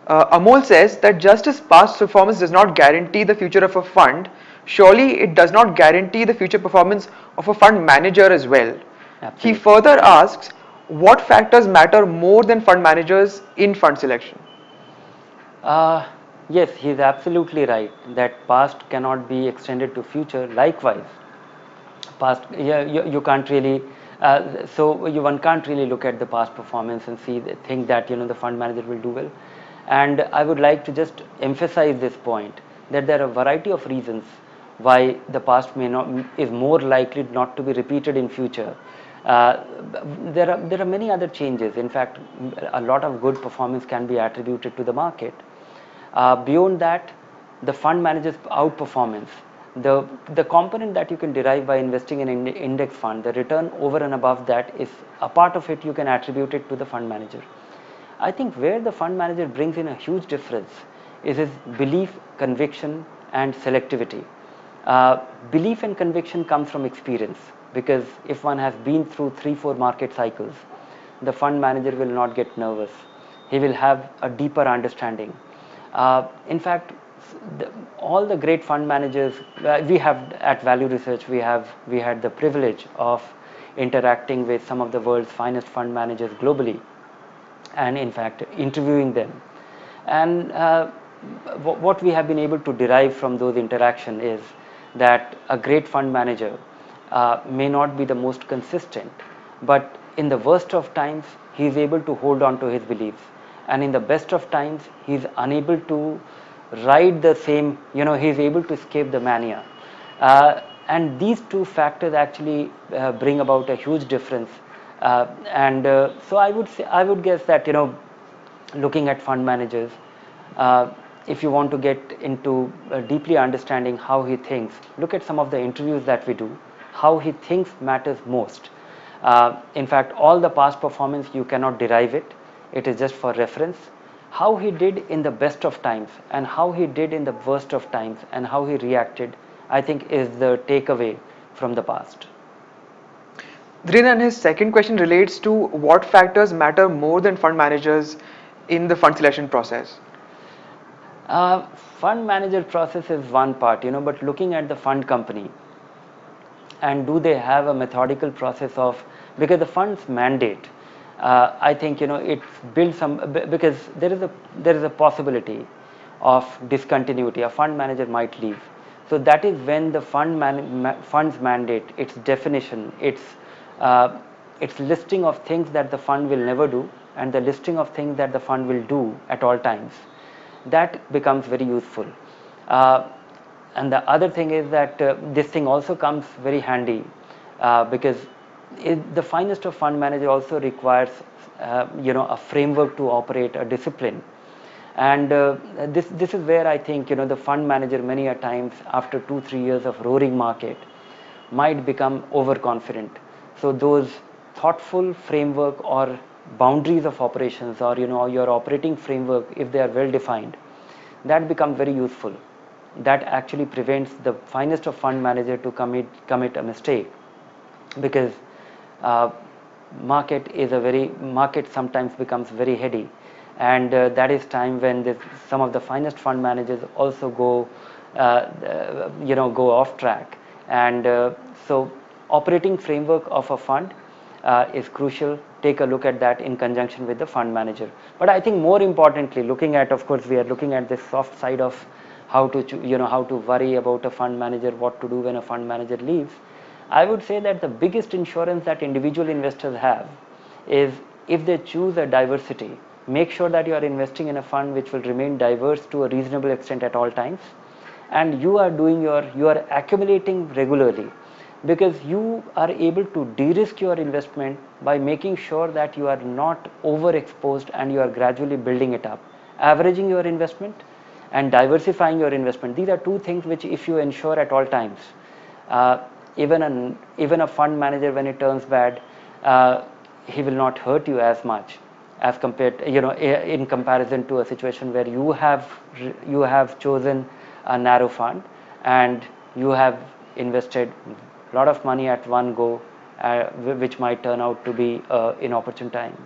Amol says that just as past performance does not guarantee the future of a fund, surely it does not guarantee the future performance of a fund manager as well. He Absolutely. further asks, what factors matter more than fund managers in fund selection? Uh, yes, he's absolutely right that past cannot be extended to future. Likewise, past, yeah, you can't really one can't really look at the past performance and think that the fund manager will do well. And I would like to just emphasize this point, that there are a variety of reasons why the past may not is more likely not to be repeated in future. uh, there are many other changes. In fact, a lot of good performance can be attributed to the market. Beyond that, the fund manager's outperformance, the component that you can derive by investing in an index fund, the return over and above that is a part of it, you can attribute it to the fund manager. I think where the fund manager brings in a huge difference is his belief, conviction, and selectivity. Belief and conviction comes from experience, because if one has been through 3 4 market cycles, the fund manager will not get nervous. He will have a deeper understanding. In fact, all the great fund managers we have at Value Research, we had the privilege of interacting with some of the world's finest fund managers globally, and in fact interviewing them. And what we have been able to derive from those interactions is that a great fund manager may not be the most consistent, but in the worst of times he is able to hold on to his beliefs, and in the best of times he is unable to ride the same, he is able to escape the mania. And these two factors actually bring about a huge difference. And so I would guess that, looking at fund managers, uh, if you want to get into deeply understanding how he thinks, look at some of the interviews that we do. How he thinks matters most. In fact, all the past performance, you cannot derive it. It is just for reference. How he did in the best of times and how he did in the worst of times and how he reacted, I think, is the takeaway from the past. Dhiren, and his second question relates to what factors matter more than fund managers in the fund selection process. Fund manager process is one part, but looking at the fund company, and do they have a methodical process of, because the fund's mandate, I think, it's built some, because there is a possibility of discontinuity. A fund manager might leave, so that is when the fund's mandate, its definition, uh, its listing of things that the fund will never do and the listing of things that the fund will do at all times, that becomes very useful. uh, and the other thing is that this thing also comes very handy, because the finest of fund manager also requires a framework to operate, a discipline. And this is where I think, the fund manager many a times after 2 3 years of roaring market might become overconfident. So those thoughtful framework or boundaries of operations, or your operating framework, if they are well defined, that becomes very useful. That actually prevents the finest of fund manager to commit a mistake, because uh, market sometimes becomes very heady, and that is time when some of the finest fund managers also go off track. And so operating framework of a fund is crucial. Take a look at that in conjunction with the fund manager. But I think more importantly, looking at, of course, we are looking at the soft side of how to worry about a fund manager, what to do when a fund manager leaves. I would say that the biggest insurance that individual investors have is, if they choose a diversity, make sure that you are investing in a fund which will remain diverse to a reasonable extent at all times, and you are accumulating regularly, because you are able to de-risk your investment by making sure that you are not overexposed and you are gradually building it up, averaging your investment and diversifying your investment. These are two things which, if you ensure at all times, uh, even a fund manager, when it turns bad, uh, he will not hurt you as much as compared, in comparison to a situation where you have chosen a narrow fund and you have invested a lot of money at one go, which might turn out to be inopportune time.